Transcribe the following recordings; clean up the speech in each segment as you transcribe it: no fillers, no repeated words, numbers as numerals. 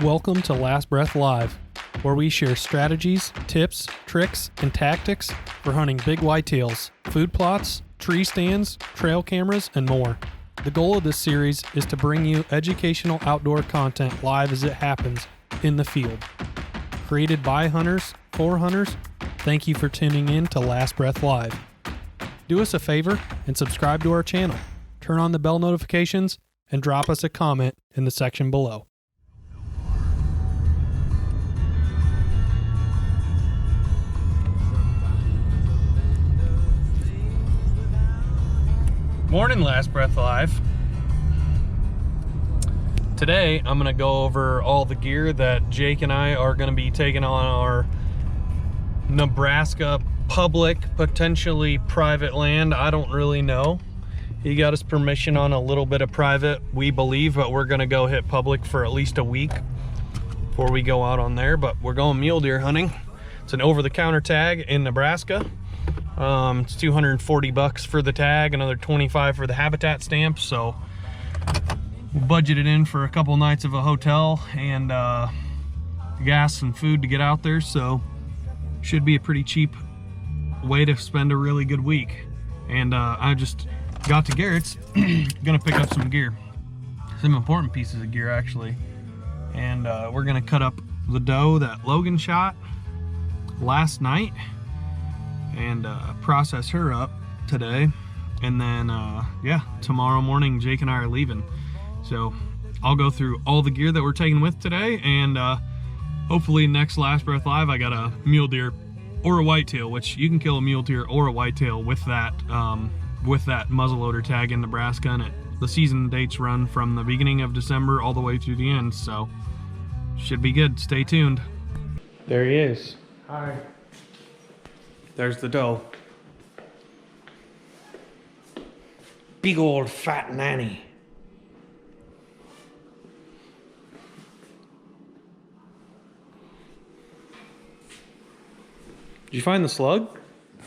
Welcome to Last Breath Live, where we share strategies, tips, tricks, and tactics for hunting big whitetails, food plots, tree stands, trail cameras, and more. The goal of this series is to bring you educational outdoor content live as it happens in the field. Created by hunters, for hunters, thank you for tuning in to Last Breath Live. Do us a favor and subscribe to our channel. Turn on the bell notifications and drop us a comment in the section below. Morning, Last Breath Live. Today I'm going to go over all the gear that Jake and I are going to be taking on our Nebraska public, potentially private land. I don't really know. He got us permission on a little bit of private, we believe, but we're going to go hit public for at least a week before we go out on there. But we're going mule deer hunting. It's an over-the-counter tag in Nebraska. It's $240 for the tag, another $25 for the habitat stamp. So we'll budget it in for a couple nights of a hotel and gas and food to get out there. So should be a pretty cheap way to spend a really good week. And I just got to Garrett's, gonna pick up some gear, some important pieces of gear actually. And we're gonna cut up the doe that Logan shot last night and process her up today. And then yeah, tomorrow morning Jake and I are leaving. So I'll go through all the gear that we're taking with today, and hopefully next Last Breath Live I got a mule deer or a whitetail, which you can kill a mule deer or a whitetail with that muzzleloader tag in Nebraska. And the season dates run from the beginning of December all the way through the end, so should be good. Stay tuned. There he is. Hi. There's the doe. Big old fat nanny. Did you find the slug? No.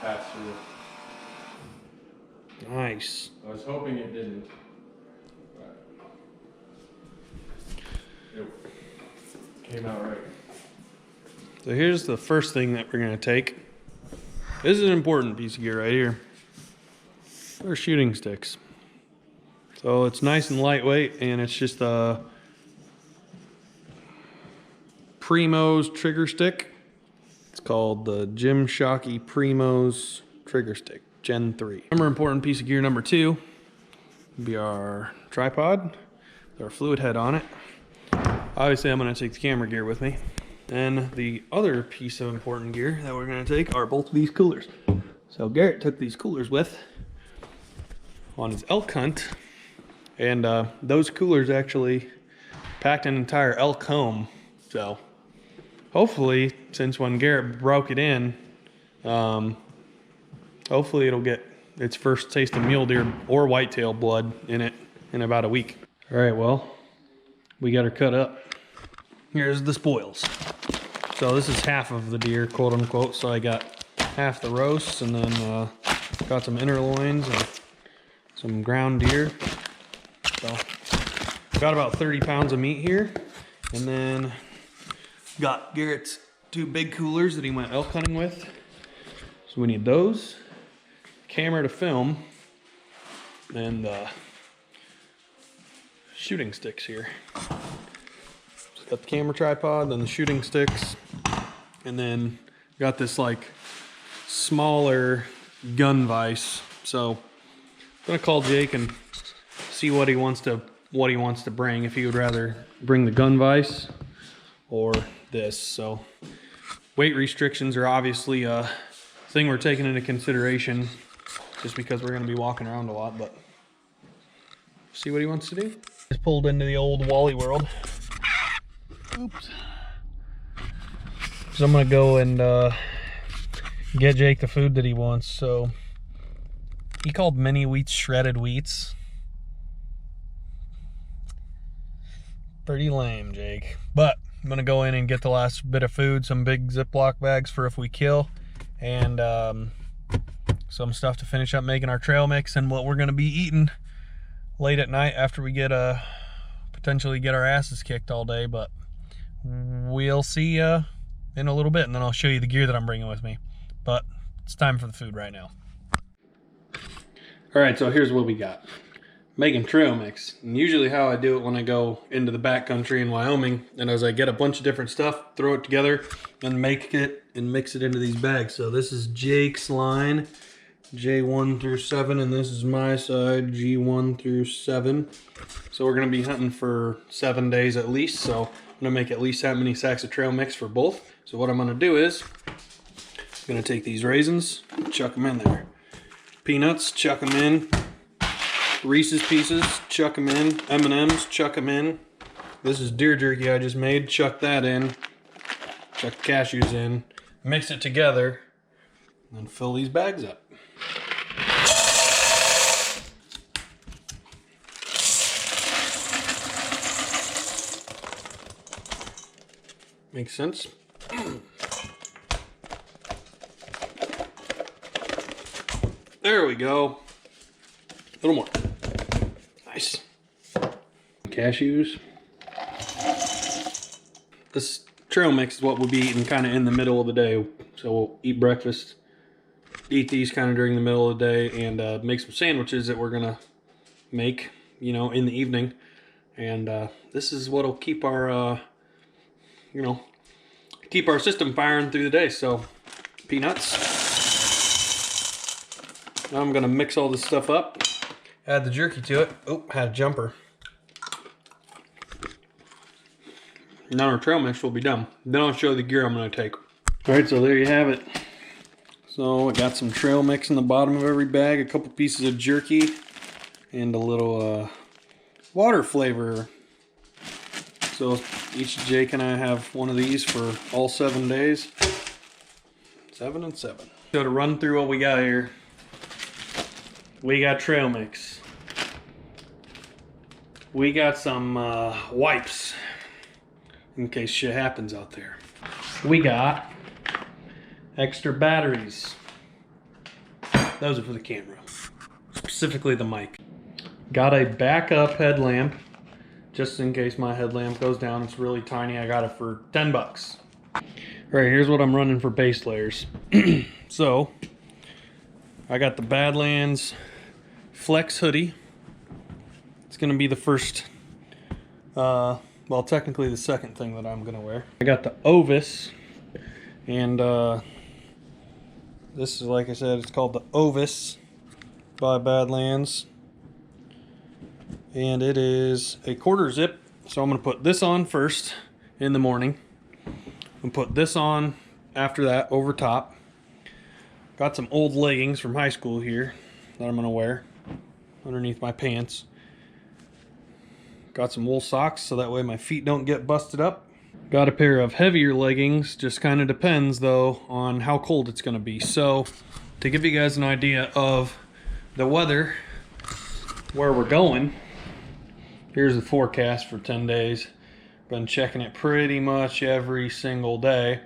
Passed through. Nice. I was hoping it didn't. But it came out right. So here's the first thing that we're gonna take. This is an important piece of gear right here. They're shooting sticks. So it's nice and lightweight, and it's just a Primo's trigger stick. It's called the Jim Shockey Primo's trigger stick, Gen 3. Number important piece of gear number 2 would be our tripod with our fluid head on it. Obviously I'm gonna take the camera gear with me. And the other piece of important gear that we're gonna take are both of these coolers. So Garrett took these coolers with on his elk hunt, and those coolers actually packed an entire elk home. So hopefully, since when Garrett broke it in, hopefully it'll get its first taste of mule deer or whitetail blood in it in about a week. All right, well, we got her cut up. Here's the spoils. So this is half of the deer, quote unquote. So I got half the roasts, and then got some inner loins and some ground deer. So got about 30 pounds of meat here. And then got Garrett's 2 big coolers that he went elk hunting with. So we need those, camera to film, and shooting sticks here. So got the camera tripod, then the shooting sticks, and then got this like smaller gun vise. So I'm gonna call Jake and see what he wants to bring, if he would rather bring the gun vise or this. So weight restrictions are obviously a thing we're taking into consideration, just because we're going to be walking around a lot, but see what he wants to do. Just pulled into the old Wally World. Oops. So I'm going to go and get Jake the food that he wants. So he called mini wheats shredded wheats. Pretty lame, Jake, but I'm gonna go in and get the last bit of food, some big Ziploc bags for if we kill, and some stuff to finish up making our trail mix and what we're gonna be eating late at night after we get potentially get our asses kicked all day, but we'll see in a little bit, and then I'll show you the gear that I'm bringing with me. But it's time for the food right now. All right, so here's what we got. Making trail mix. And usually how I do it when I go into the backcountry in Wyoming, and as I get a bunch of different stuff, throw it together and make it and mix it into these bags. So this is Jake's line, J1 through 7, and this is my side, G1 through 7. So we're gonna be hunting for 7 days at least. So I'm gonna make at least that many sacks of trail mix for both. So what I'm gonna do is, I'm gonna take these raisins, chuck them in there. Peanuts, chuck them in. Reese's Pieces, chuck them in. M&M's, chuck them in. This is deer jerky I just made, chuck that in. Chuck the cashews in. Mix it together, and then fill these bags up. Makes sense? There we go. A little more. Nice. Cashews. This trail mix is what we'll be eating kind of in the middle of the day. So we'll eat breakfast, eat these kind of during the middle of the day, and make some sandwiches that we're gonna make, you know, in the evening. And this is what'll keep our, you know, keep our system firing through the day. So peanuts. Now I'm gonna mix all this stuff up. Add the jerky to it. Oh, had a jumper. Now our trail mix will be done. Then I'll show you the gear I'm going to take. Alright, so there you have it. So I got some trail mix in the bottom of every bag, a couple pieces of jerky, and a little water flavor. So each Jake and I have one of these for all 7 days. 7 and 7. So to run through what we got here, we got trail mix. We got some wipes in case shit happens out there. We got extra batteries. Those are for the camera, specifically the mic. Got a backup headlamp just in case my headlamp goes down. It's really tiny. I got it for 10 bucks. All right, here's what I'm running for base layers. So I got the Badlands Flex hoodie. It's gonna be the first, well, technically the second thing that I'm gonna wear. I got the Ovis, and this is, like I said, it's called the Ovis by Badlands, and it is a quarter zip. So I'm gonna put this on first in the morning and put this on after that over top. Got some old leggings from high school here that I'm gonna wear underneath my pants. Got some wool socks so that way my feet don't get busted up. Got a pair of heavier leggings, just kind of depends though on how cold it's gonna be. So to give you guys an idea of the weather, where we're going, here's the forecast for 10 days. Been checking it pretty much every single day.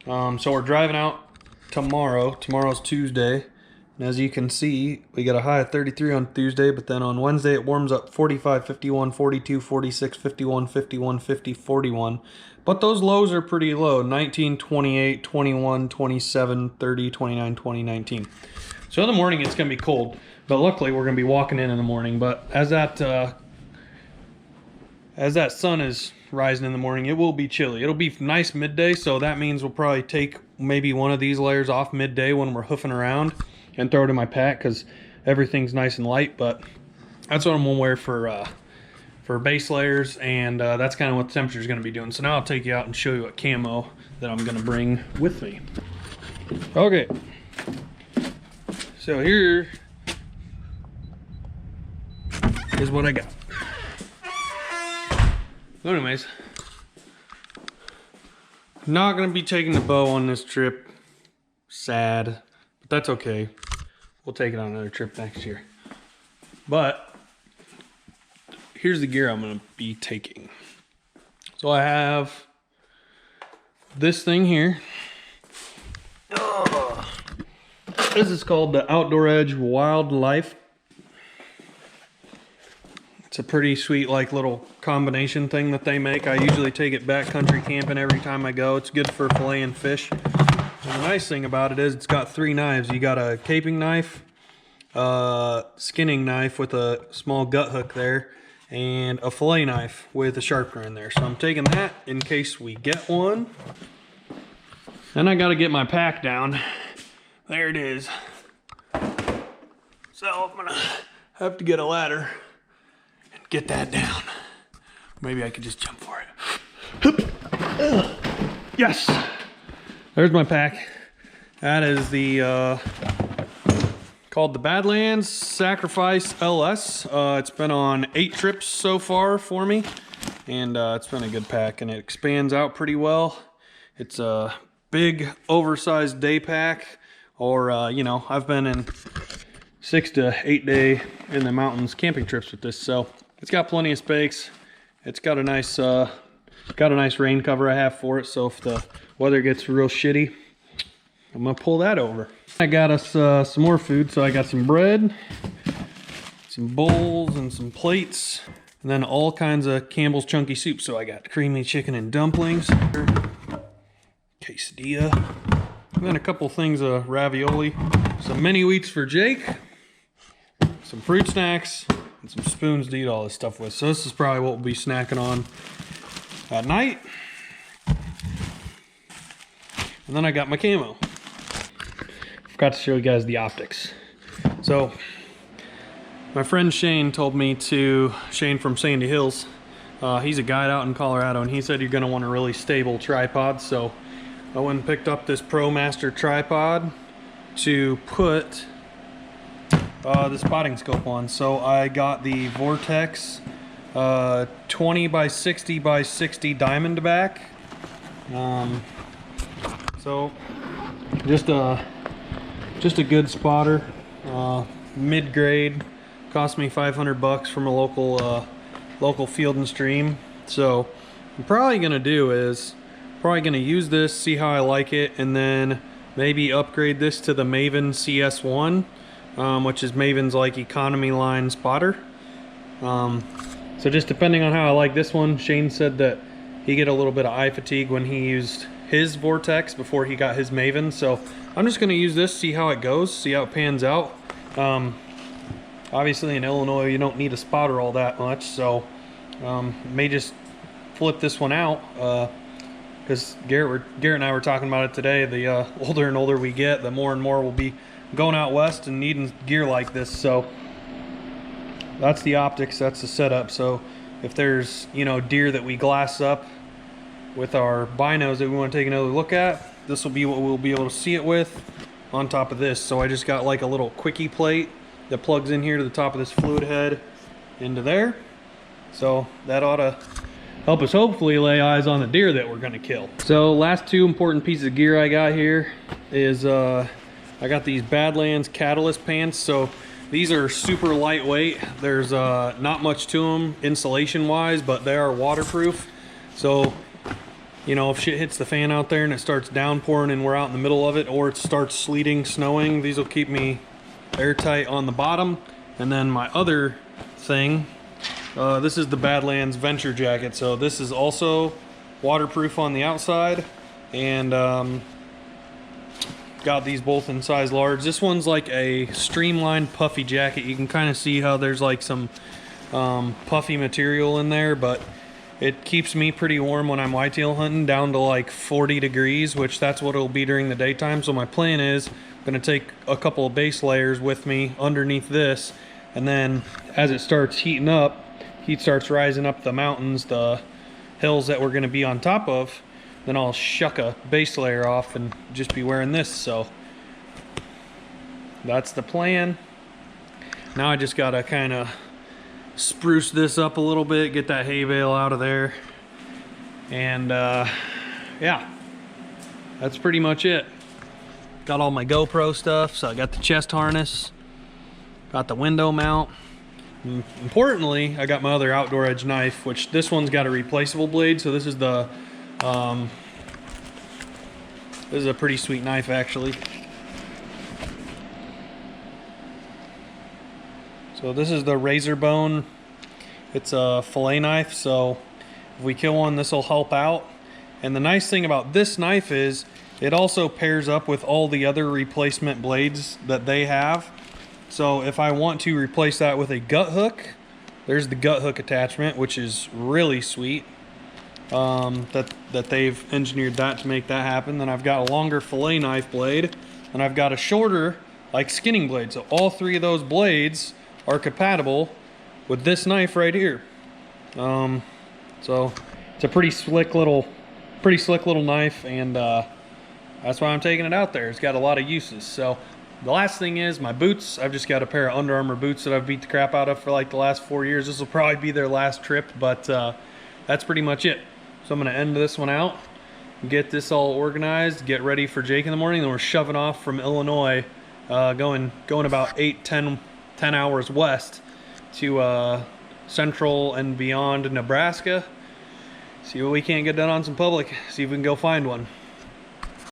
So we're driving out tomorrow. Tomorrow's Tuesday. And as you can see, we got a high of 33 on Tuesday, but then on Wednesday it warms up 45, 51, 42, 46, 51, 51, 50, 41. But those lows are pretty low. 19, 28, 21, 27, 30, 29, 20, 19. So in the morning it's going to be cold, but luckily we're going to be walking in the morning. But as that sun is rising in the morning, it will be chilly. It'll be nice midday, so that means we'll probably take maybe one of these layers off midday when we're hoofing around and throw it in my pack because everything's nice and light. But that's what I'm gonna wear for base layers, and that's kind of what the temperature is going to be doing. So now I'll take you out and show you what camo that I'm going to bring with me. Okay, so here is what I got. So anyways, not going to be taking the bow on this trip. Sad, but that's okay. We'll take it on another trip next year. But here's the gear I'm going to be taking. So I have this thing here. This is called the Outdoor Edge Wildlife It's a pretty sweet like little combination thing that they make. I usually take it backcountry camping every time I go. It's good for filleting fish. And the nice thing about it is it's got 3 knives. You got a caping knife, skinning knife with a small gut hook there, and a fillet knife with a sharpener in there. So I'm taking that in case we get one. Then I gotta get my pack down. There it is. So I'm gonna have to get a ladder and get that down. Maybe I could just jump for it. Yes! There's my pack. That is the, called the Badlands Sacrifice LS. It's been on 8 trips so far for me. And it's been a good pack, and it expands out pretty well. It's a big, oversized day pack. Or, you know, I've been in 6 to 8 day in the mountains camping trips with this, so it's got plenty of space. It's got a nice rain cover I have for it, so if the weather gets real shitty, I'm gonna pull that over. I got us some more food, so I got some bread, some bowls, and some plates, and then all kinds of Campbell's chunky soup. So I got creamy chicken and dumplings, quesadilla, and then a couple things of ravioli, some mini wheats for Jake, some fruit snacks, and some spoons to eat all this stuff with. So this is probably what we'll be snacking on at night. And then I got my camo. Forgot to show you guys the optics. So my friend Shane told me to, Shane from Sandy Hills, he's a guide out in Colorado, and he said you're gonna want a really stable tripod. So I went and picked up this ProMaster tripod to put the spotting scope on. So I got the Vortex 20 by 60 by 60 Diamondback. So just a good spotter, mid-grade. Cost me $500 from a local Field and Stream. So what I'm probably gonna do is use this, see how I like it, and then maybe upgrade this to the Maven CS1, which is Maven's like economy line spotter. So just depending on how I like this one. Shane said that he get a little bit of eye fatigue when he used his Vortex before he got his Maven. So I'm just gonna use this, see how it goes, see how it pans out. Obviously in Illinois you don't need a spotter all that much, so may just flip this one out. Because Garrett and I were talking about it today. The older and older we get, the more and more we'll be going out west and needing gear like this. So that's the optics, that's the setup. So if there's, you know, deer that we glass up with our binos that we want to take another look at, this will be what we'll be able to see it with on top of this. So I just got like a little quickie plate that plugs in here to the top of this fluid head into there. So that ought to help us hopefully lay eyes on the deer that we're gonna kill. So last 2 important pieces of gear I got here is I got these Badlands catalyst pants. So these are super lightweight. There's not much to them insulation wise, but they are waterproof. So, you know, if shit hits the fan out there and it starts downpouring and we're out in the middle of it, or it starts sleeting, snowing, these will keep me airtight on the bottom. And then my other thing, this is the Badlands Venture Jacket. So this is also waterproof on the outside, and got these both in size large. This one's like a streamlined puffy jacket. You can kind of see how there's like some puffy material in there, but it keeps me pretty warm when I'm whitetail hunting, down to like 40 degrees, which that's what it'll be during the daytime. So my plan is I'm gonna take a couple of base layers with me underneath this, and then as it starts heating up, heat starts rising up the mountains, the hills that we're gonna be on top of, then I'll shuck a base layer off and just be wearing this. So that's the plan. Now I just gotta kind of spruce this up a little bit, get that hay bale out of there, and yeah, that's pretty much it. Got all my GoPro stuff, so I got the chest harness, got the window mount. Importantly, I got my other outdoor edge knife, which this one's got a replaceable blade. So this is the this is a pretty sweet knife actually. So this is the razor bone It's a fillet knife, so if we kill one, this will help out. And the nice thing about this knife is it also pairs up with all the other replacement blades that they have. So if I want to replace that with a gut hook, there's the gut hook attachment, which is really sweet. That they've engineered that to make that happen. Then I've got a longer fillet knife blade, and I've got a shorter like skinning blade. So all three of those blades are compatible with this knife right here. So it's a pretty slick little knife, and that's why I'm taking it out there. It's got a lot of uses. So the last thing is my boots. I've just got a pair of Under Armour boots that I've beat the crap out of for like the last 4 years. This will probably be their last trip, but that's pretty much it. So I'm gonna end this one out, get this all organized, get ready for Jake in the morning. Then we're shoving off from Illinois, going about 10 hours west to central and beyond Nebraska. See what we can't get done on some public. See if we can go find one.